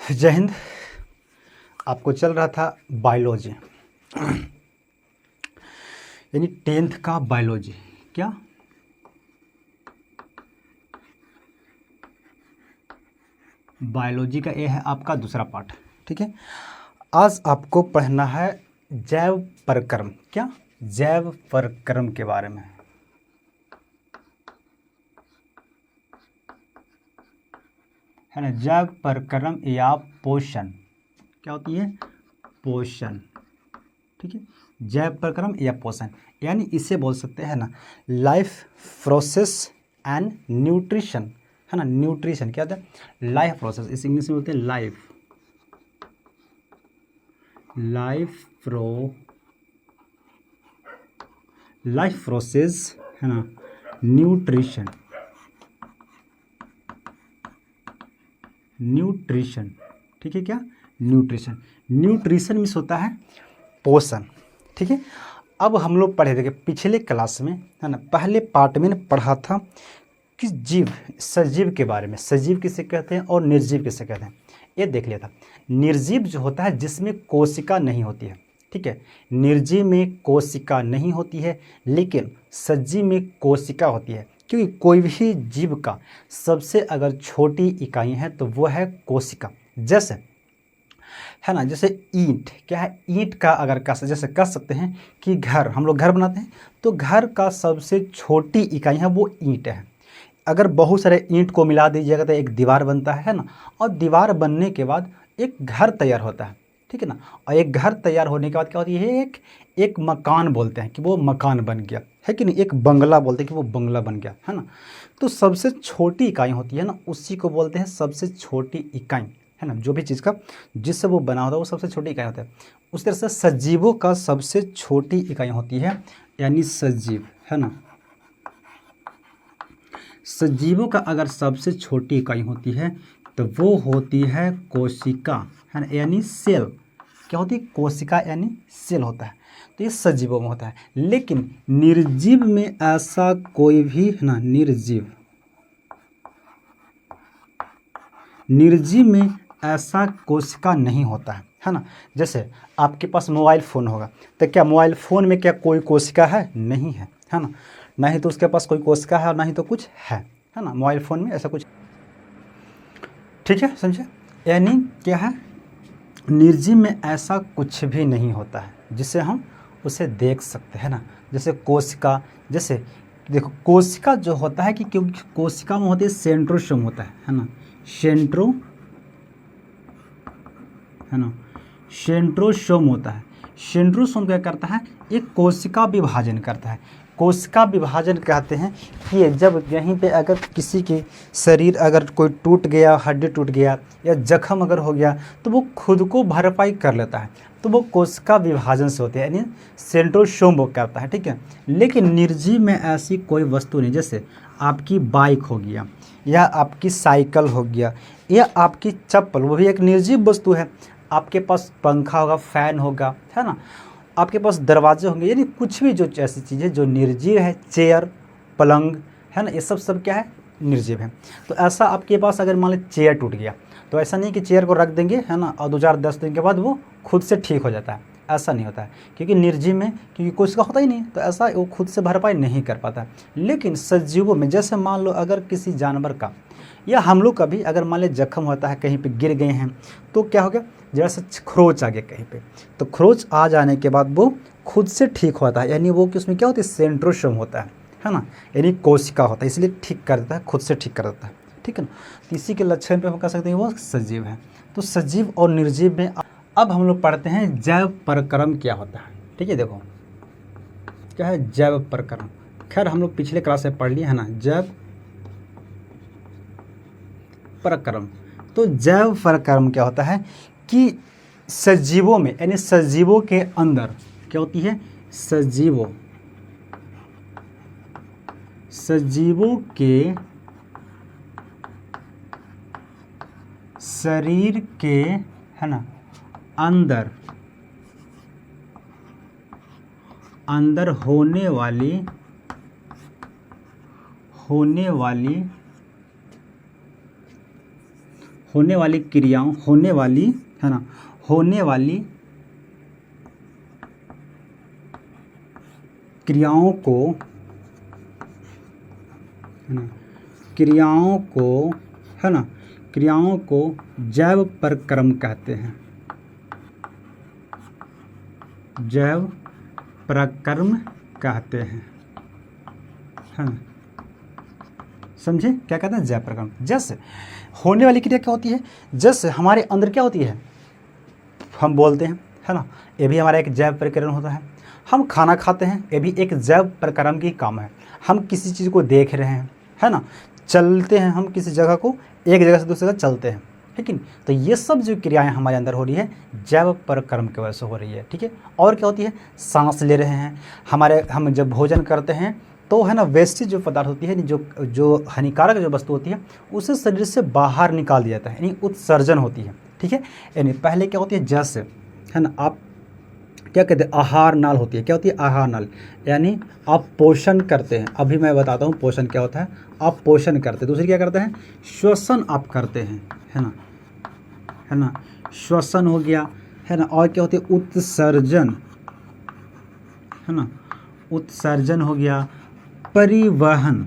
जय हिंद। आपको चल रहा था बायोलॉजी, यानी 10th का बायोलॉजी। क्या बायोलॉजी का ये है आपका दूसरा पार्ट। ठीक है, आज आपको पढ़ना है जैव प्रक्रम। क्या जैव प्रक्रम के बारे में है ना। जैव प्रक्रम या पोषण क्या होती है? पोषण। ठीक है, जैव प्रक्रम या पोषण, यानी इसे बोल सकते हैं ना लाइफ प्रोसेस एंड न्यूट्रिशन, है ना। न्यूट्रिशन क्या होता है? लाइफ प्रोसेस, इस इंग्लिश में बोलते हैं लाइफ प्रोसेस, है ना। न्यूट्रिशन ठीक है। क्या न्यूट्रिशन मीन्स होता है पोषण। ठीक है, अब हम लोग पढ़े थे पिछले क्लास में, है ना, पहले पार्ट में पढ़ा था कि जीव, सजीव के बारे में। सजीव किसे कहते हैं और निर्जीव किसे कहते हैं, ये देख लिया था। निर्जीव जो होता है जिसमें कोशिका नहीं होती है। ठीक है, निर्जीव में कोशिका नहीं होती है, लेकिन सजीव में कोशिका होती है। क्योंकि कोई भी जीव का सबसे अगर छोटी इकाई है तो वो है कोशिका। जैसे, है ना, जैसे ईंट क्या है? ईंट का अगर जैसे कह सकते हैं कि घर, हम लोग घर बनाते हैं तो घर का सबसे छोटी इकाई है वो ईंट है। अगर बहुत सारे ईंट को मिला दीजिएगा तो एक दीवार बनता है ना। और दीवार बनने के बाद एक घर तैयार होता है। ठीक है ना। और एक घर तैयार होने के बाद क्या होती है? एक मकान बोलते हैं कि वो मकान बन गया, है कि नहीं। एक बंगला बोलते हैं कि वो बंगला बन गया, है ना। तो सबसे छोटी इकाई होती है ना, उसी को बोलते हैं सबसे छोटी इकाई, है ना। जो भी चीज़ का जिससे वो बना होता है वो सबसे छोटी इकाई होता है। उस तरह से सजीवों का सबसे छोटी इकाई होती है, यानी सजीव, है ना। सजीवों का अगर सबसे छोटी इकाई होती है तो वो होती है कोशिका, है ना, यानी सेल। क्या होती है? कोशिका यानी सेल होता है। तो ये सजीवों में होता है। लेकिन निर्जीव में ऐसा कोई भी, है ना, निर्जीव में ऐसा कोशिका नहीं होता है ना। जैसे आपके पास मोबाइल फ़ोन होगा तो क्या मोबाइल फ़ोन में क्या कोई कोशिका है? नहीं है, है ना। ना ही तो उसके पास कोई कोशिका है और ना ही तो कुछ है ना। मोबाइल फ़ोन में ऐसा कुछ, ठीक है, समझे। यानी क्या है? निर्जीव में ऐसा कुछ भी नहीं होता है जिसे हम उसे देख सकते हैं ना। जैसे कोशिका, जैसे देखो कोशिका जो होता है कि क्योंकि कोशिका में होती है सेंट्रोसोम होता है ना। सेंट्रोसोम होता है। सेंट्रोसोम क्या करता है? एक कोशिका विभाजन करता है। कोशिका विभाजन कहते हैं कि जब यहीं पे अगर किसी के शरीर अगर कोई टूट गया, हड्डी टूट गया या जख्म अगर हो गया तो वो खुद को भरपाई कर लेता है, तो वो कोशिका विभाजन से होते हैं, यानी सेंट्रोसोम वो करता है। ठीक है, लेकिन निर्जीव में ऐसी कोई वस्तु नहीं। जैसे आपकी बाइक हो गया या आपकी साइकिल हो गया या आपकी चप्पल, वो भी एक निर्जीव वस्तु है। आपके पास पंखा होगा, फैन होगा, है ना, आपके पास दरवाजे होंगे, यानी कुछ भी जो ऐसी चीज़ें जो निर्जीव है, चेयर, पलंग, है ना, ये सब क्या है? निर्जीव है। तो ऐसा आपके पास अगर मान लीजिए चेयर टूट गया तो ऐसा नहीं कि चेयर को रख देंगे, है ना, और 2-4-10 दिन के बाद वो खुद से ठीक हो जाता है, ऐसा नहीं होता है। क्योंकि निर्जीव में क्योंकि कोई इसका होता ही नहीं, तो ऐसा वो खुद से भरपाई नहीं कर पाता। लेकिन सजीवों में जैसे मान लो अगर किसी जानवर का या हम लोग का भी अगर मान लीजिए जख्म होता है, कहीं पे गिर गए हैं तो क्या हो गया? जैसे खरोच आ गया कहीं पे, तो खरोच आ जाने के बाद वो खुद से ठीक होता है, यानी वो कि उसमें क्या होता है? सेंट्रोसोम होता है ना, यानी कोशिका होता है, इसलिए ठीक कर देता है, खुद से ठीक कर देता है। ठीक है ना। तो इसी के लक्षण पे हम कह सकते हैं वो सजीव है। तो सजीव और निर्जीव में अब हम लोग पढ़ते हैं जैव प्रक्रम क्या होता है। ठीक है, देखो क्या है जैव प्रक्रम। खैर हम लोग पिछले क्लास में पढ़ लिए, है ना, जैव प्रक्रम। तो जैव प्रक्रम क्या होता है कि सजीवों में, यानी सजीवों के अंदर क्या होती है? सजीवों के शरीर के, है ना, अंदर होने होने वाली क्रियाओं, होने वाली, है ना, होने वाली क्रियाओं को, है ना, क्रियाओं को, है ना, क्रियाओं को जैव प्रक्रम कहते हैं। जैव प्रक्रम कहते हैं, है ना, समझे क्या कहते हैं जैव प्रक्रम। जैसे होने वाली क्रिया क्या होती है, जैसे हमारे अंदर क्या होती है, हम बोलते हैं, है ना, ये भी हमारा एक जैव प्रक्रम होता है। हम खाना खाते हैं, ये भी एक जैव प्रक्रम की काम है। हम किसी चीज़ को देख रहे हैं, है ना, चलते हैं, हम किसी जगह को एक जगह से दूसरी जगह चलते हैं, ठीक है। तो ये सब जो क्रियाएं हमारे अंदर हो रही है जैव प्रक्रम की वजह से हो रही है, ठीक है। और क्या होती है, सांस ले रहे हैं, हम जब भोजन करते हैं तो, है ना, वेस्टेज जो पदार्थ होती है, जो हानिकारक जो वस्तु होती है उसे शरीर से बाहर निकाल दिया जाता है, यानी उत्सर्जन होती है, ठीक है। यानी पहले क्या होती है, जैसे, है ना, आप क्या कहते हैं, आहार नाल होती है। क्या होती है, आहार नाल, यानी आप पोषण करते हैं। अभी मैं बताता हूँ पोषण क्या होता है। आप पोषण करते हैं, दूसरी क्या करते हैं, श्वसन आप करते हैं, है ना, है ना, श्वसन हो गया, है ना। और क्या होती है, उत्सर्जन, है ना, उत्सर्जन हो गया, परिवहन,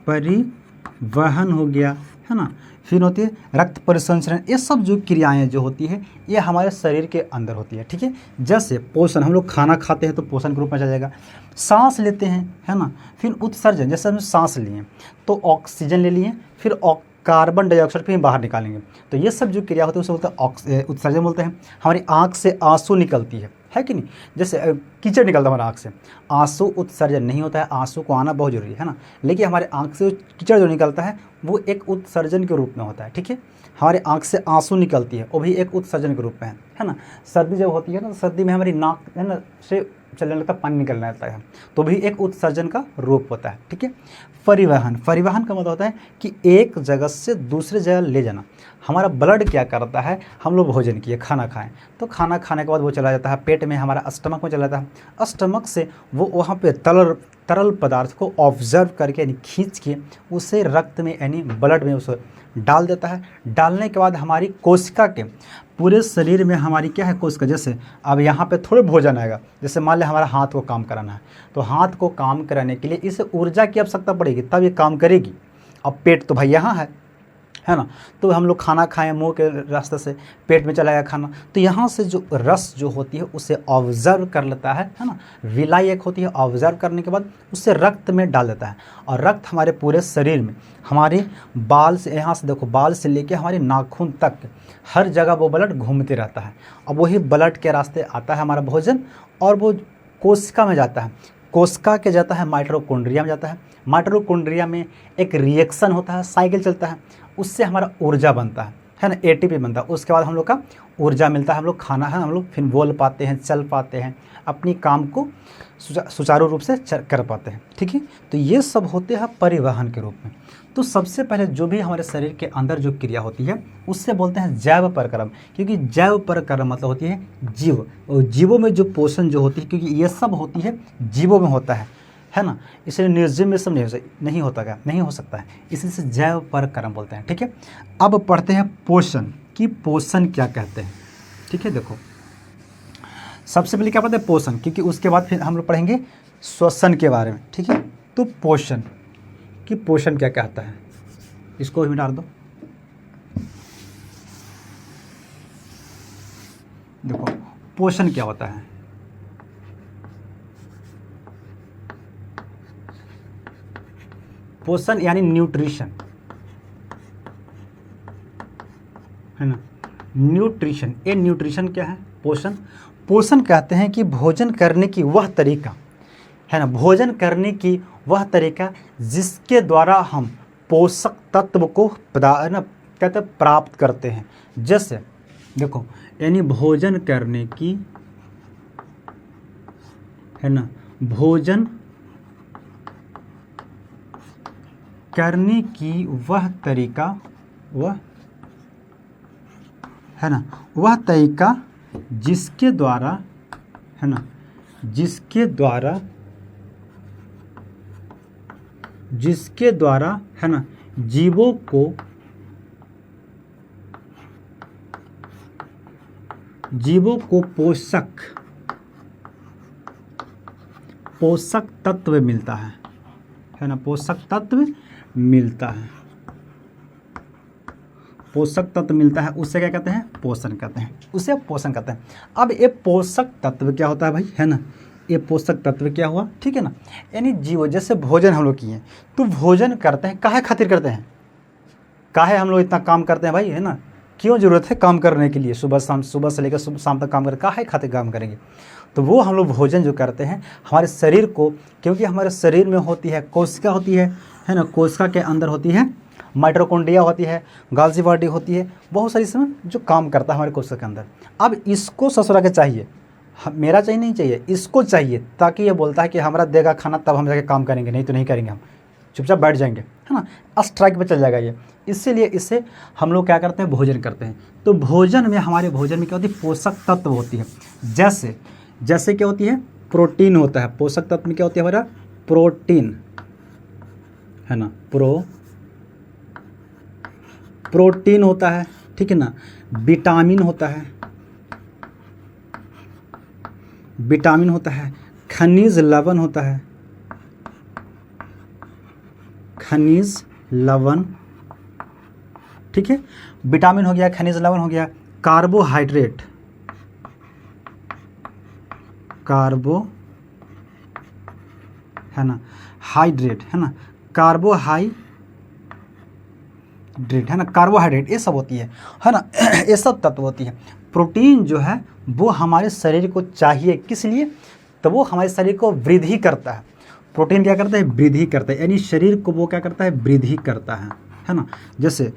परिवहन हो गया, है ना। फिर होती है रक्त परिसंचरण। ये सब जो क्रियाएं जो होती है ये हमारे शरीर के अंदर होती है, ठीक है। जैसे पोषण, हम लोग खाना खाते हैं तो पोषण के रूप में चला जाएगा। सांस लेते हैं, है ना, फिर उत्सर्जन, जैसे हम सांस लिए तो ऑक्सीजन ले लिए, फिर कार्बन डाइऑक्साइड फिर बाहर निकालेंगे, तो ये सब जो क्रिया होती है उसे बोलते हैं उत्सर्जन बोलते हैं। हमारी आँख से आंसू निकलती है कि नहीं, जैसे कीचड़ निकलता है हमारे आँख से, आंसू उत्सर्जन नहीं होता है, आंसू को आना बहुत जरूरी है ना, लेकिन हमारे आँख से कीचड़ जो निकलता है वो एक उत्सर्जन के रूप में होता है, ठीक है। हमारे आँख से आंसू निकलती है वो भी एक उत्सर्जन के रूप में है ना। सर्दी जब होती है ना, तो सर्दी में हमारी नाक, है ना, से चलने लगता है, पानी निकलने लगता है, तो भी एक उत्सर्जन का रूप होता है, ठीक है। परिवहन, परिवहन का मतलब होता है कि एक जगह से दूसरे जगह ले जाना। हमारा ब्लड क्या करता है, हम लोग भोजन किए, खाना खाएं, तो खाना खाने के बाद वो चला जाता है पेट में, हमारा स्टमक में चला जाता है। स्टमक से वो वहाँ पे तरल पदार्थ को ऑब्जर्व करके, यानी खींच के उसे रक्त में, यानी ब्लड में उसे डाल देता है। डालने के बाद हमारी कोशिका के पूरे शरीर में हमारी क्या है, कोशिका, जैसे अब यहाँ पे थोड़े भोजन आएगा, जैसे मान लें हमारा हाथ को काम कराना है, तो हाथ को काम कराने के लिए इसे ऊर्जा की आवश्यकता पड़ेगी तब ये काम करेगी। अब पेट तो भाई यहाँ है ना, तो हम लोग खाना खाएं, मुंह के रास्ते से पेट में चला गया खाना, तो यहाँ से जो रस जो होती है उसे ऑब्जर्व कर लेता है ना, विलाई एक होती है, ऑब्जर्व करने के बाद उसे रक्त में डाल देता है। और रक्त हमारे पूरे शरीर में, हमारे बाल से, यहाँ से देखो, बाल से लेके हमारे नाखून तक हर जगह वो ब्लड घूमते रहता है। अब वही ब्लड के रास्ते आता है हमारा भोजन, और वो कोशिका में जाता है, कोशिका के जाता है माइटोकॉन्ड्रिया में जाता है। माइटोकॉन्ड्रिया में एक रिएक्शन होता है, साइकिल चलता है, उससे हमारा ऊर्जा बनता है ना, एटीपी बनता है। उसके बाद हम लोग का ऊर्जा मिलता है, हम लोग खाना है, हम लोग फिर बोल पाते हैं, चल पाते हैं, अपनी काम को सुचारू रूप से कर पाते हैं, ठीक है। तो ये सब होते हैं परिवहन के रूप में। तो सबसे पहले जो भी हमारे शरीर के अंदर जो क्रिया होती है उससे बोलते हैं जैव प्रक्रम, क्योंकि जैव प्रक्रम मतलब होती है जीव, और जीवों में जो पोषण जो होती है, क्योंकि ये सब होती है जीवों में होता है ना, इसलिए निर्जीव में सब नहीं होता क्या, नहीं हो सकता है, इसलिए जैव प्रक्रम बोलते हैं, ठीक है। अब पढ़ते हैं पोषण, कि पोषण क्या कहते हैं, ठीक है। देखो सबसे पहले क्या पढ़ते हैं, पोषण, क्योंकि उसके बाद फिर हम लोग पढ़ेंगे श्वसन के बारे में, ठीक है। तो पोषण, कि पोषण क्या कहता है, इसको भी मिटा दो। देखो पोषण क्या होता है, पोषण यानी न्यूट्रिशन, है ना, न्यूट्रिशन। ये न्यूट्रिशन क्या है, पोषण। पोषण कहते हैं कि भोजन करने की वह तरीका, है ना, भोजन करने की वह तरीका जिसके द्वारा हम पोषक तत्व को कहते प्राप्त करते हैं। जैसे देखो, यानी भोजन करने की, है ना, भोजन करने की वह तरीका, वह, है ना, वह तरीका जिसके द्वारा, है ना, जिसके द्वारा, है ना, जीवों को जीवों को पोषक तत्व मिलता है ना, पोषक तत्व मिलता है, पोषक तत्व मिलता है, उससे क्या कहते हैं, पोषण कहते हैं, उसे पोषण कहते हैं। अब ये पोषक तत्व क्या होता है भाई, है ना, ये पोषक तत्व क्या हुआ, ठीक है ना। यानी जीव जैसे भोजन हम लोग किए तो भोजन करते हैं काहे खातिर करते हैं, काहे हम लोग इतना काम करते हैं भाई, है ना, क्यों ज़रूरत है काम करने के लिए, सुबह से लेकर शाम तक काम करते, काहे खातिर काम करेंगे, तो वो हम लोग भोजन जो करते हैं हमारे शरीर को, क्योंकि हमारे शरीर में होती है कोशिका होती है ना, कोशिका के अंदर होती है माइटोकॉन्ड्रिया होती है, गाल्जी बॉडी होती है, बहुत सारी समय जो काम करता है हमारे कोशिका के अंदर। अब इसको ससुरा के चाहिए, मेरा चाहिए नहीं चाहिए, इसको चाहिए, ताकि ये बोलता है कि हमारा देगा खाना तब हम जाके काम करेंगे, नहीं तो नहीं करेंगे, हम चुपचाप बैठ जाएंगे, है ना, स्ट्राइक पे चल जाएगा ये। इसीलिए इससे हम लोग क्या करते हैं, भोजन करते हैं। तो भोजन में, हमारे भोजन में क्या होती है, पोषक तत्व होती है। जैसे क्या होती है, प्रोटीन होता है, पोषक तत्व में क्या होती है हमारा, प्रोटीन, है ना, प्रोटीन होता है, ठीक है ना, विटामिन होता है, खनिज लवण होता है, खनिज लवण, ठीक है, विटामिन हो गया, खनिज लवण हो गया, कार्बोहाइड्रेट, है ना, हाइड्रेट, है ना, कार्बोहाइड्रेट, है ना, कार्बोहाइड्रेट ये सब होती है ना, ये सब तत्व होती है। प्रोटीन जो है वो हमारे शरीर को चाहिए, किस लिए, तो वो हमारे शरीर को वृद्धि करता है। प्रोटीन क्या करता है, वृद्धि करता है, यानी शरीर को वो क्या करता है, वृद्धि करता है ना। जैसे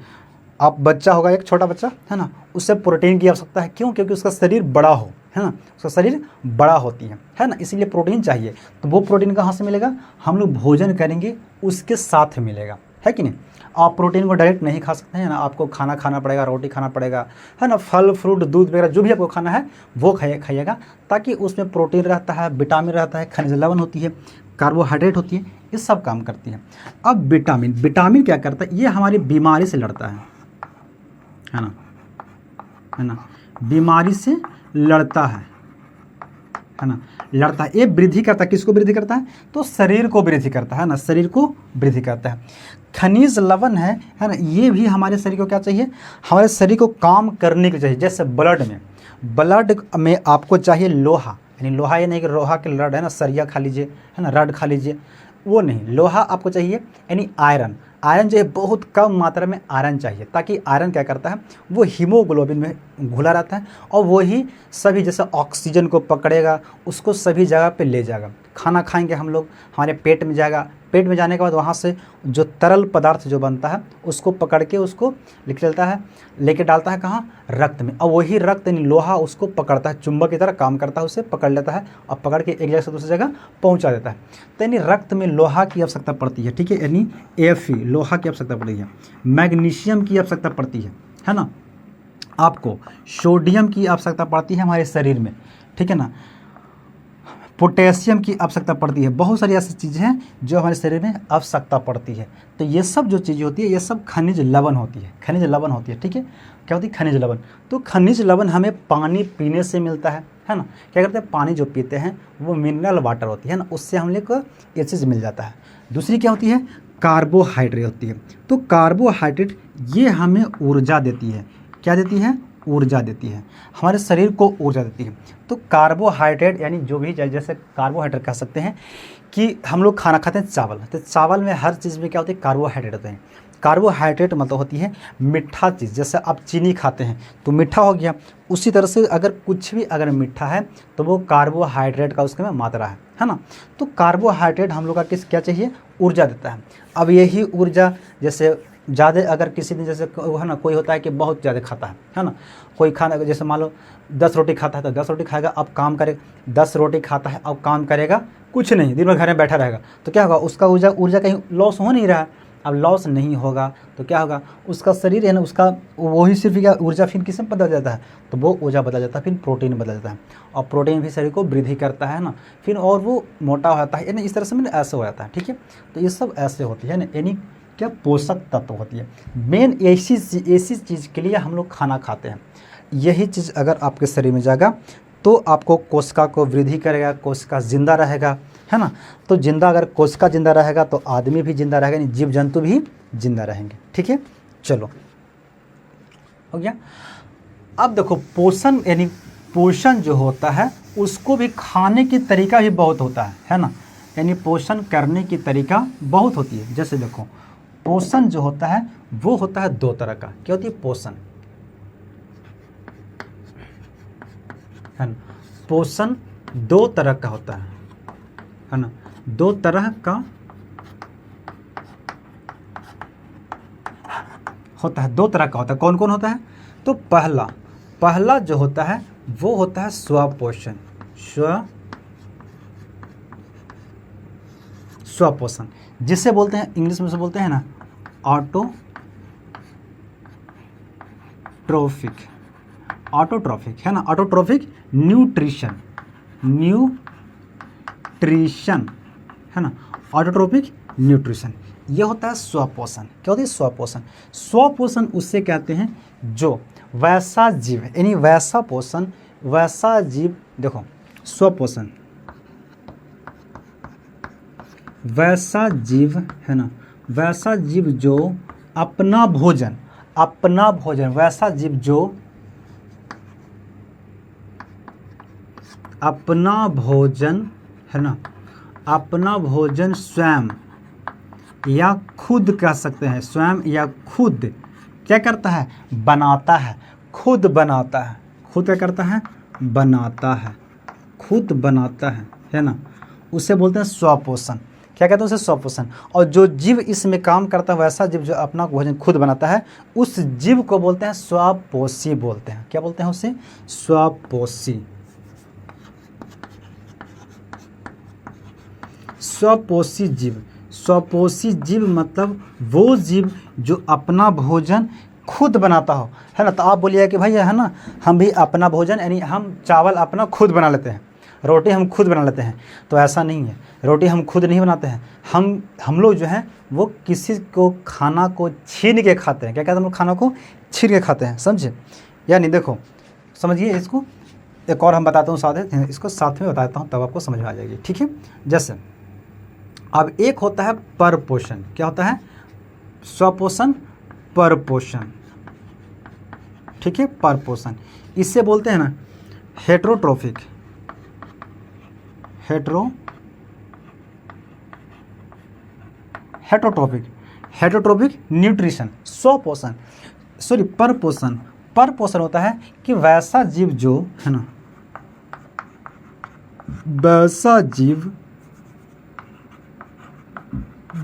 आप बच्चा होगा, एक छोटा बच्चा, है ना, उससे प्रोटीन की आवश्यकता है, क्यों, क्योंकि उसका शरीर बड़ा हो, है ना, उसका शरीर बड़ा होती है ना, इसीलिए प्रोटीन चाहिए। तो वो प्रोटीन कहाँ से मिलेगा, हम लोग भोजन करेंगे उसके साथ मिलेगा, है कि नहीं। आप प्रोटीन को डायरेक्ट नहीं खा सकते हैं ना, आपको खाना पड़ेगा, रोटी खाना पड़ेगा, है ना, फल फ्रूट दूध वगैरह जो भी आपको खाना है वो खाइएगा, ताकि उसमें प्रोटीन रहता है, विटामिन रहता है, खनिज लवण होती है, कार्बोहाइड्रेट होती है, ये सब काम करती है। अब विटामिन क्या करता है, ये हमारी बीमारी से लड़ता है ना, बीमारी से लड़ता है ना, ये वृद्धि करता है, किसको वृद्धि करता है, तो शरीर को वृद्धि करता है ना, शरीर को वृद्धि करता है। खनिज लवण है ना, ये भी हमारे शरीर को क्या चाहिए, हमारे शरीर को काम करने के चाहिए। जैसे ब्लड में आपको चाहिए लोहा, यानी लोहा ये नहीं कि लोहा के रड, है ना, सरिया खा लीजिए, है ना, रड खा लीजिए, वो नहीं, लोहा आपको चाहिए, यानी आयरन जो है बहुत कम मात्रा में आयरन चाहिए, ताकि आयरन क्या करता है, वो हीमोग्लोबिन में घुला रहता है और वही सभी जैसे ऑक्सीजन को पकड़ेगा, उसको सभी जगह पे ले जाएगा। खाना खाएंगे हम लोग, हमारे पेट में जाएगा, पेट में जाने के बाद वहाँ से जो तरल पदार्थ जो बनता है उसको पकड़ के उसको लेके डालता है कहाँ, रक्त में, और वही रक्त यानी लोहा उसको पकड़ता है, चुंबक की तरह काम करता है, उसे पकड़ लेता है और पकड़ के एक जगह से दूसरी जगह पहुँचा देता है। तो यानी रक्त में लोहा की आवश्यकता पड़ती है, ठीक है, यानी Fe लोहा की आवश्यकता पड़ती है, मैग्नीशियम की आवश्यकता पड़ती है ना, आपको सोडियम की आवश्यकता पड़ती है हमारे शरीर में, ठीक है ना, पोटेशियम की आवश्यकता पड़ती है, बहुत सारी ऐसी चीज़ें हैं जो हमारे शरीर में आवश्यकता पड़ती है। तो ये सब जो चीज़ें होती है ये सब खनिज लवण होती है, ठीक है, क्या होती है, खनिज लवण। तो खनिज लवण हमें पानी पीने से मिलता है ना, क्या करते हैं, पानी जो पीते हैं वो मिनरल वाटर होती है ना, उससे हम लोग को ये चीज़ मिल जाता है। दूसरी क्या होती है, कार्बोहाइड्रेट होती है। तो कार्बोहाइड्रेट ये हमें ऊर्जा देती है, क्या देती है, ऊर्जा देती है, हमारे शरीर को ऊर्जा देती है। तो कार्बोहाइड्रेट यानी जो भी, जैसे कार्बोहाइड्रेट कह सकते हैं कि हम लोग खाना खाते हैं चावल, तो चावल में हर चीज़ में क्या होती है, कार्बोहाइड्रेट होते हैं। कार्बोहाइड्रेट मतलब होती है मीठा चीज़, जैसे आप चीनी खाते हैं तो मीठा हो गया, उसी तरह से अगर कुछ भी अगर मीठा है तो वो कार्बोहाइड्रेट का उसके में मात्रा है ना। तो कार्बोहाइड्रेट हम लोग का क्या चाहिए, ऊर्जा देता है। अब यही ऊर्जा जैसे ज़्यादा अगर किसी दिन जैसे है ना, कोई होता है कि बहुत ज़्यादा खाता है ना, कोई खाना जैसे मान लो 10 रोटी खाता है तो 10 रोटी खाएगा, अब काम करेगा, 10 रोटी खाता है अब काम करेगा कुछ नहीं, दिन भर घर में बैठा रहेगा, तो क्या होगा, उसका ऊर्जा कहीं लॉस हो नहीं रहा है। अब लॉस नहीं होगा तो क्या होगा, उसका शरीर है ना, उसका वही सिर्फ क्या ऊर्जा फिर किस में बदल जाता है, तो वो ऊर्जा बदल जाता है, फिर प्रोटीन बदल जाता है, और प्रोटीन भी शरीर को वृद्धि करता है ना, फिर और वो मोटा हो जाता है, यानी इस तरह से मैंने ऐसे हो जाता है, ठीक है। तो ये सब ऐसे होती है ना, यानी क्या पोषक तत्व होती है। मेन ऐसी चीज़ के लिए हम लोग खाना खाते हैं। यही चीज़ अगर आपके शरीर में जाएगा तो आपको कोशिका को वृद्धि करेगा, कोशिका जिंदा रहेगा, है ना। तो जिंदा अगर कोशिका जिंदा रहेगा तो आदमी भी जिंदा रहेगा, यानी जीव जंतु भी जिंदा रहेंगे। ठीक है, चलो हो गया। अब देखो पोषण, यानी पोषण जो होता है उसको भी खाने की तरीका भी बहुत होता है ना। यानी पोषण करने की तरीका बहुत होती है। जैसे देखो पोषण जो होता है वो होता है दो तरह का। क्या होती है पोषण, है ना। पोषण दो तरह का होता है ना। दो तरह का होता है, दो तरह का होता है। कौन कौन होता है? तो पहला जो होता है वो होता है स्वपोषण। स्वपोषण जिसे बोलते हैं इंग्लिश में से बोलते हैं ना ऑटोट्रॉफिक, है ना। ऑटोट्रॉफिक न्यूट्रिशन है ना। ऑटोट्रॉफिक न्यूट्रिशन ये होता है स्वपोषण। क्या होता है स्वपोषण? स्वपोषण उससे कहते हैं जो वैसा जीव, यानी वैसा पोषण, वैसा जीव। देखो स्वपोषण वैसा जीव, है ना, वैसा जीव जो अपना भोजन, वैसा जीव जो अपना भोजन, है ना, अपना भोजन स्वयं या खुद कह सकते हैं, स्वयं या खुद क्या करता है? बनाता है। खुद बनाता है। खुद क्या करता है? बनाता है। खुद बनाता है ना। उसे बोलते हैं स्वपोषण। क्या कहते हैं उसे? स्वपोषण। और जो जीव इसमें काम करता है, वैसा जीव जो अपना भोजन खुद बनाता है, उस जीव को बोलते हैं स्वपोषी बोलते हैं। क्या बोलते हैं उसे? स्वपोषी। स्वपोषी जीव। स्वपोषी जीव मतलब वो जीव जो अपना भोजन खुद बनाता हो, है ना। तो आप बोलिए कि भाई, है ना, हम भी अपना भोजन, यानी हम चावल अपना खुद बना लेते हैं, रोटी हम खुद बना लेते हैं। तो ऐसा नहीं है, रोटी हम खुद नहीं बनाते हैं। हम लोग जो है वो किसी को खाना को छीन के खाते हैं। क्या कहते हैं? हम लोग खाना को छीन के खाते हैं, समझे? यानी देखो समझिए इसको, एक और हम बताता हूँ साथ में, इसको साथ में बताता हूँ तब आपको समझ में आ जाएगी। ठीक है, जैसे अब एक होता है परपोषण। क्या होता है? स्वपोषण, परपोषण। ठीक है, परपोषण इससे बोलते हैं ना हेटरोट्रोफिक न्यूट्रिशन। स्वपोषण, सॉरी परपोषण। परपोषण होता है कि वैसा जीव जो, है ना,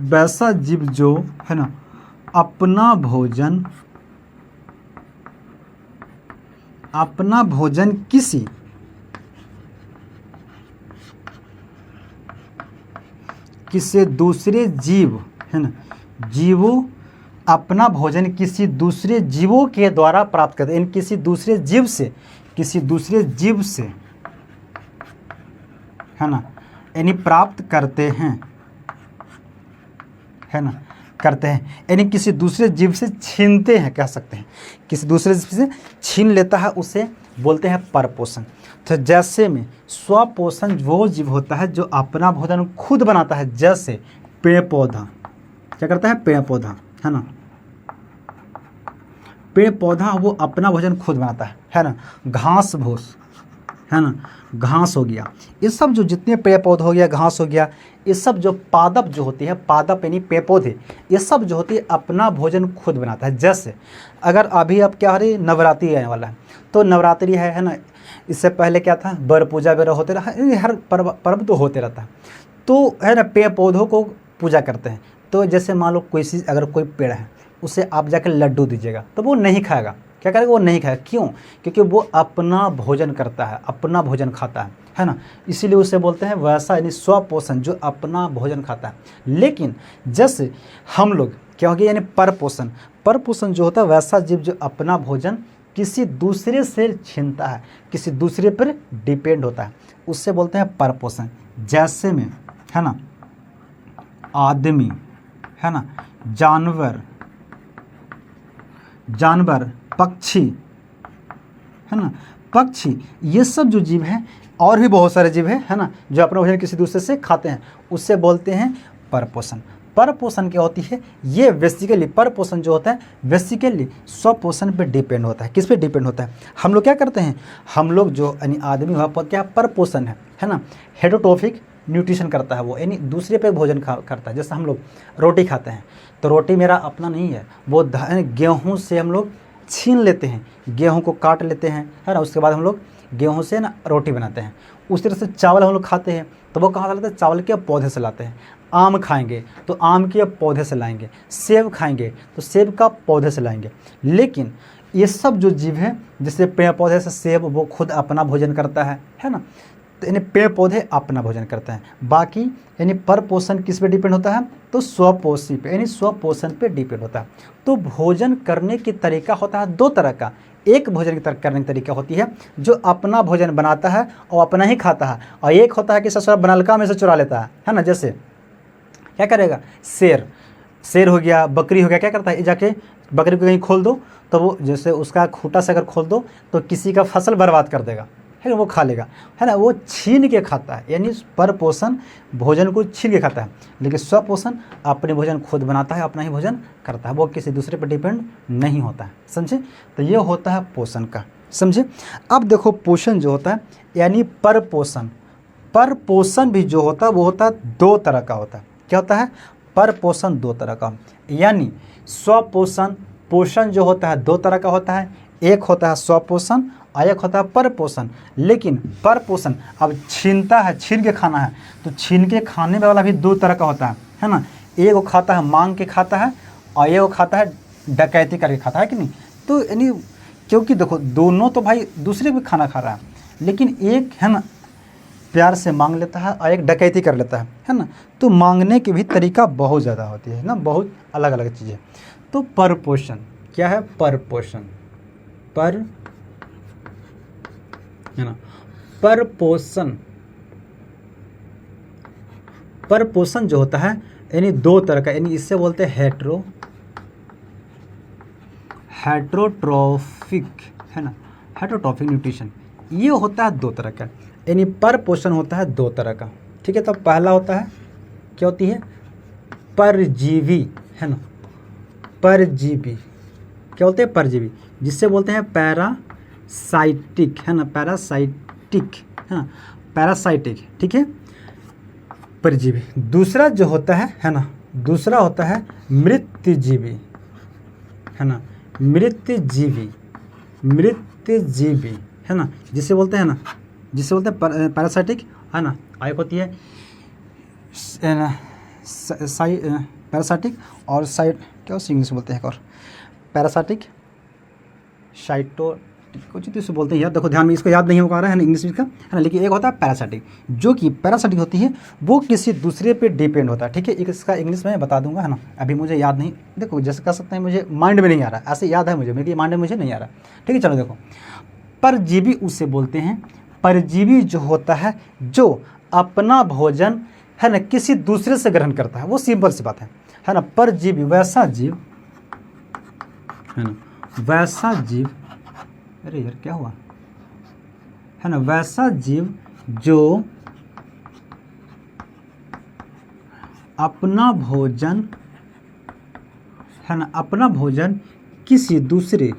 वैसा जीव जो, है ना, अपना भोजन किसी दूसरे जीव, है ना, अपना भोजन किसी दूसरे जीवों के द्वारा प्राप्त करते हैं। किसी दूसरे जीव से, है ना, यानी प्राप्त करते हैं, है ना, करते हैं, यानी किसी दूसरे जीव से छीनते हैं, कह सकते हैं। किसी दूसरे जीव से छीन लेता है, उसे बोलते हैं परपोषण। तो जैसे में स्वपोषण वो जीव होता है जो अपना भोजन खुद बनाता है। जैसे पेड़ पौधा क्या करता है? पेड़ पौधा, है ना, पेड़ पौधा वो अपना भोजन खुद बनाता है ना। घास भूस, है ना, घास हो गया, ये सब जो जितने पेड़ पौधे हो गया, घास हो गया, ये सब जो पादप जो होती है, पादप यानी पेड़ पौधे, ये सब जो होती है अपना भोजन खुद बनाता है। जैसे अगर अभी अब क्या हो रही, नवरात्रि आने वाला है, तो नवरात्रि है ना। इससे पहले क्या था? बर पूजा वगैरह होते रहा, हर पर्व तो होते रहता है। तो है ना, पेड़ पौधों को पूजा करते हैं। तो जैसे मान लो कोई चीज़, अगर कोई पेड़ है, उसे आप जाकर लड्डू दीजिएगा तो वो नहीं खाएगा। क्या करेगा? वो नहीं खाएगा। क्यों? क्योंकि वो अपना भोजन करता है, अपना भोजन खाता है ना। इसीलिए उसे बोलते हैं वैसा, यानी स्वपोषण, जो अपना भोजन खाता है। लेकिन जैसे हम लोग क्या हो गया, यानी परपोषण जो होता है वैसा जीव जो अपना भोजन किसी दूसरे से छीनता है, किसी दूसरे पर डिपेंड होता है, उससे बोलते हैं परपोषण। जैसे में, है ना, आदमी, है ना, जानवर, जानवर, पक्षी, है ना, पक्षी, ये सब जो जीव हैं, और भी बहुत सारे जीव हैं, है ना, जो अपना भोजन किसी दूसरे से खाते हैं, उससे बोलते हैं परपोषण। परपोषण क्या होती है, ये बेसिकली परपोषण जो होता है बेसिकली स्वपोषण पे डिपेंड होता है। किस पे डिपेंड होता है, हम लोग क्या करते हैं, हम लोग जो यानी आदमी हुआ क्या परपोषण है ना, हेटरोट्रोफिक न्यूट्रिशन करता है वो, यानी दूसरे पे भोजन करता है। जैसे हम लोग रोटी खाते हैं तो रोटी मेरा अपना नहीं है, वो गेहूँ से हम लोग छीन लेते हैं, गेहूँ को काट लेते हैं, है ना, उसके बाद हम लोग गेहूँ से ना रोटी बनाते हैं। उस तरह से चावल हम लोग खाते हैं तो वो कहाँ से लाते हैं, चावल के पौधे से लाते हैं। आम खाएंगे तो आम के पौधे से लाएंगे, सेब खाएंगे तो सेब का पौधे से लाएंगे। लेकिन ये सब जो जीव है, जैसे पेड़ पौधे से सेब, वो खुद अपना भोजन करता है ना, तो यानी पेड़ पौधे अपना भोजन करते हैं। बाकी यानी परपोषण किस पे डिपेंड होता है, तो स्वपोषी पे, यानी स्वपोषण पे डिपेंड होता है। तो भोजन करने की तरीका होता है दो तरह का, एक भोजन की करने की तरीका होती है जो अपना भोजन बनाता है और अपना ही खाता है, और एक होता है कि ससुराल बनलका में से चुरा लेता है ना। जैसे क्या करेगा, शेर हो गया, बकरी हो गया, क्या करता है, जाके बकरी को कहीं खोल दो तो वो जैसे उसका खूंटा से अगर खोल दो तो किसी का फसल बर्बाद कर देगा, है ना, वो खा लेगा, है ना, वो छीन के खाता है। यानी परपोषण भोजन को छीन के खाता है, लेकिन स्वपोषण अपने भोजन खुद बनाता है, अपना ही भोजन करता है, वो किसी दूसरे पर डिपेंड नहीं होता है। समझे, तो ये होता है पोषण का। समझे, अब देखो पोषण जो होता है यानी परपोषण, परपोषण भी जो होता है वो होता है दो तरह का होता है। क्या होता है, परपोषण दो तरह का, यानी स्वपोषण, पोषण जो होता है दो तरह का होता है, एक होता है स्वपोषण और एक होता है परपोषण। लेकिन परपोषण अब छीनता है, छीन के खाना है, तो छीन के खाने वाला भी दो तरह का होता है ना। एक वो खाता है मांग के खाता है और एक वो खाता है डकैती करके खाता है कि नहीं। तो यानी क्योंकि देखो दोनों तो भाई दूसरे भी खाना खा रहा है, लेकिन एक है ना प्यार से मांग लेता है और एक डकैती कर लेता है ना। तो मांगने की भी तरीका बहुत ज़्यादा होती है ना, बहुत अलग अलग चीज़ें। तो परपोषण क्या है, परपोषण, पर है ना, परपोषण, परपोषण जो होता है यानी दो तरह का, यानी इससे बोलते हैं हेटरोट्रोफिक, है ना, हेटरोट्रोफिक न्यूट्रिशन। ये होता है दो तरह का, यानी परपोषण होता है दो तरह का। ठीक है, तो पहला होता है क्या होती है, परजीवी, है ना, परजीवी क्या बोलते हैं, परजीवी, जिससे बोलते हैं पैरासाइटिक, है ना, पैरासाइटिक, है ना, पैरासाइटिक। ठीक है, परजीवी। दूसरा जो होता है ना, दूसरा होता है मृतजीवी, है ना, मृतजीवी, मृतजीवी, है ना, जिसे बोलते हैं ना, जिसे बोलते हैं पैरासाइटिक, है ना। एक होती है पैरासाइटिक और साइट, क्या उस इंग्लिश में बोलते हैं एक और, पैरासाइटिक साइटो कुछ तो इसे बोलते हैं यार, देखो ध्यान में, इसको याद नहीं हो पा रहा है ना इंग्लिश में इसका, है ना। लेकिन एक होता है पैरासाइटिक, जो कि पैरासाइटिक होती है वो किसी दूसरे पे डिपेंड होता है। ठीक है, इसका इंग्लिश में बता दूंगा, है ना, अभी मुझे याद नहीं, देखो जैसे कह सकते हैं मुझे माइंड में नहीं आ रहा, ऐसे याद है मुझे, मेरे माइंड में मुझे नहीं आ रहा। ठीक है, चलो देखो, परजीवी उसे बोलते हैं, परजीवी जो होता है जो अपना भोजन, है ना, किसी दूसरे से ग्रहण करता है, वो सिंपल सी बात है ना। परजीवी वैसा जीव, है ना, वैसा जीव, अरे यार क्या हुआ, है ना, वैसा जीव जो अपना भोजन, है ना, अपना भोजन किसी दूसरे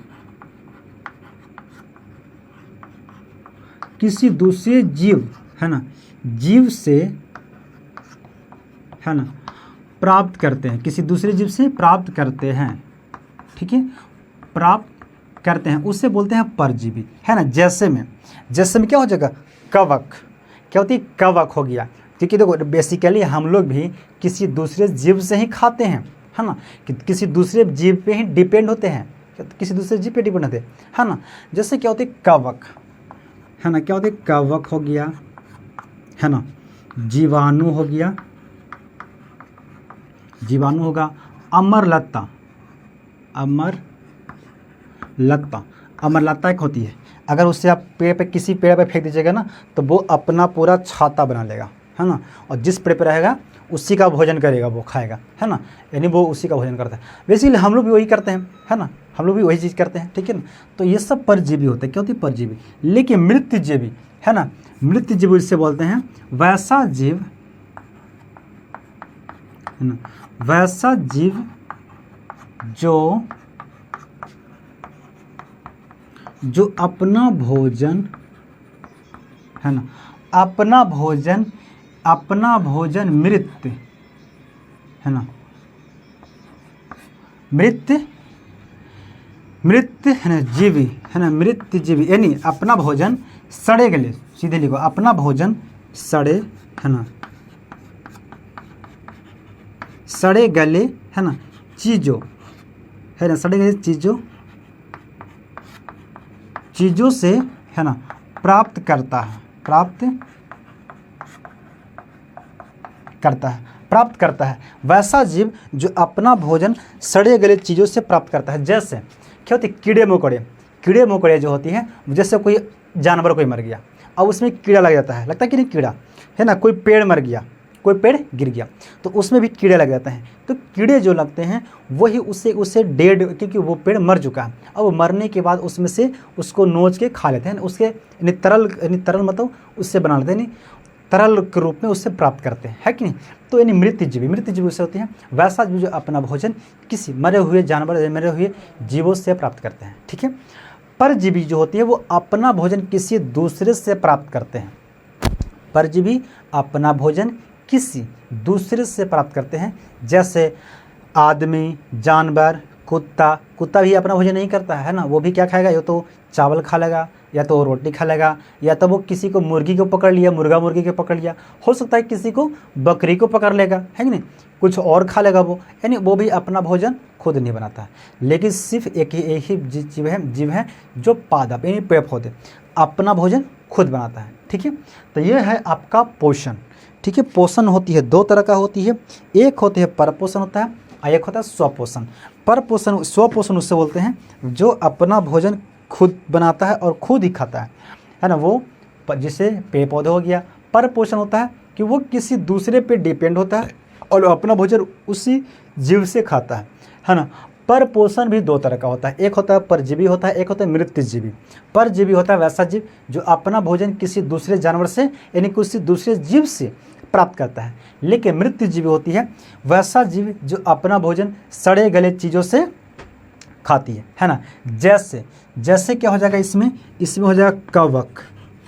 जीव, है ना, जीव से, है ना, प्राप्त करते हैं, किसी दूसरे जीव से प्राप्त करते हैं। ठीक है, प्राप्त करते हैं, उससे बोलते हैं परजीवी, है ना। जैसे में क्या हो जाएगा, कवक, क्या होती है, कवक हो गया। क्योंकि देखो बेसिकली हम लोग भी किसी दूसरे जीव से ही खाते हैं, है ना, किसी दूसरे जीव पे ही डिपेंड होते हैं, किसी दूसरे जीव पे डिपेंड होते हैं, है ना। जैसे क्या होती है कवक, है ना, क्या होती है कवक हो गया, है ना, जीवाणु हो गया, जीवाणु होगा, अमरलता, अमरलता एक होती है, अगर उससे आप पेड़ पे, किसी पेड़ पे फेंक दीजिएगा ना तो वो अपना पूरा छाता बना लेगा, है ना, और जिस पेड़ पे रहेगा उसी का भोजन करेगा, वो खाएगा, है ना, यानी वो उसी का भोजन करता है। बेसिकली हम लोग भी वही करते हैं, है ना, हम लोग भी वही चीज़ करते हैं, ठीक है ना। तो ये सब परजीवी होते हैं, क्या होती है, परजीवी। लेकिन मृतजीवी, है ना, मृतजीवी इससे बोलते हैं वैसा जीव, है ना, वैसा जीव जो अपना भोजन, है ना, अपना भोजन मृत, है ना, मृत है ना जीवी, है ना, मृत जीवी, यानी अपना भोजन सड़े गले, सीधे लिखो, अपना भोजन सड़े, है ना, सड़े गले, है ना, चीज़ों, है ना, सड़े गले चीज़ों से, है ना, प्राप्त करता है, प्राप्त करता है वैसा जीव जो अपना भोजन सड़े गले चीज़ों से प्राप्त करता है। जैसे क्या होती है, कीड़े मकोड़े जो होती हैं, जैसे कोई जानवर कोई मर गया, अब उसमें कीड़ा लग जाता है, लगता है कि नहीं कीड़ा, है ना, कोई पेड़ मर गया, कोई पेड़ गिर गया, तो उसमें भी कीड़े लग जाते हैं। तो कीड़े जो लगते हैं वही उसे डेड, क्योंकि वो पेड़ मर चुका है, अब वो मरने के बाद उसमें से उसको नोच के खा लेते हैं, उसके यानी तरल मतलब उससे बना लेते हैं, यानी तरल के रूप में उससे प्राप्त करते हैं, है कि नहीं। तो यानी मृतजीवी उससे होते हैं वैसा जीव जो अपना भोजन किसी मरे हुए जानवर, मरे हुए जीवों से प्राप्त करते हैं, ठीक है। परजीवी जो होती है वो अपना भोजन किसी दूसरे से प्राप्त करते हैं। परजीवी अपना भोजन किसी दूसरे से प्राप्त करते हैं, जैसे आदमी, जानवर, कुत्ता भी अपना भोजन नहीं करता है ना, वो भी क्या खाएगा, या तो चावल खा लेगा, या तो रोटी खा लेगा, या तो वो किसी को मुर्गी को पकड़ लिया, मुर्गी को पकड़ लिया, हो सकता है किसी को बकरी को पकड़ लेगा, है कि नहीं, कुछ और खा लेगा वो, यानी वो भी अपना भोजन खुद नहीं बनाता है। लेकिन सिर्फ एक ही जीव है जो पादप यानी पेड़ पौधे अपना भोजन खुद बनाता है, ठीक है। तो ये है आपका पोषण, ठीक है। पोषण होती है दो तरह का होती है, एक होती है परपोषण होता है और एक होता है स्वपोषण। स्वपोषण उससे बोलते हैं जो अपना भोजन खुद बनाता है और खुद ही खाता है ना, वो जिसे पेड़ पौधे हो गया। परपोषण होता है कि वो किसी दूसरे पे डिपेंड होता है और अपना भोजन उसी जीव से खाता है ना। परपोषण भी दो तरह का होता है, एक होता है परजीवी होता है, एक होता है मृतजीवी। परजीवी होता है वैसा जीव जो अपना भोजन किसी दूसरे जानवर से यानी किसी दूसरे जीव से प्राप्त करता है। लेकिन मृतजीवी होती है वैसा जीव जो अपना भोजन सड़े गले चीज़ों से खाती है ना। जैसे क्या हो जाएगा, इसमें हो जाएगा कवक,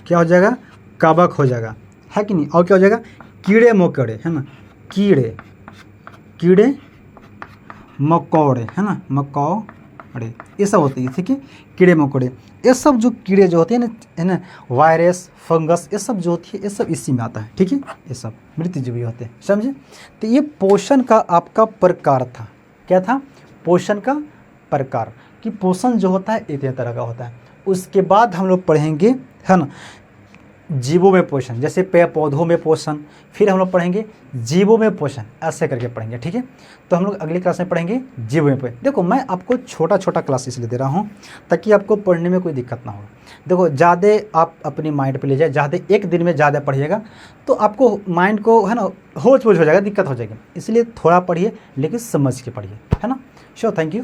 क्या हो जाएगा, कवक हो जाएगा, है कि नहीं। और क्या हो जाएगा, कीड़े मकोड़े, है ना, कीड़े मकोड़े, है ना, मकोड़े, ये सब होती है, ठीक है। कीड़े मकोड़े, ये सब जो कीड़े जो होते हैं ना, है ना, वायरस, फंगस, ये सब जो होती है ये सब इसी में आता है, ठीक है। ये सब मृतजीवी होते हैं, समझे। तो ये पोषण का आपका प्रकार था, क्या था, पोषण का प्रकार, कि पोषण जो होता है इतने तरह का होता है। उसके बाद हम लोग पढ़ेंगे, है ना, जीवों में पोषण, जैसे पेड़ पौधों में पोषण, फिर हम लोग पढ़ेंगे जीवों में पोषण, ऐसे करके पढ़ेंगे, ठीक है। तो हम लोग अगली क्लास में पढ़ेंगे जीवों में पोषण। देखो मैं आपको छोटा क्लास इसलिए दे रहा हूँ ताकि आपको पढ़ने में कोई दिक्कत ना हो। देखो ज़्यादा आप अपनी माइंड पे ले जाए, ज़्यादा एक दिन में ज़्यादा पढ़िएगा तो आपको माइंड को, है ना, होच पोच हो जाएगा, दिक्कत हो जाएगी। इसलिए थोड़ा पढ़िए लेकिन समझ के पढ़िए, है ना। Sure, thank you.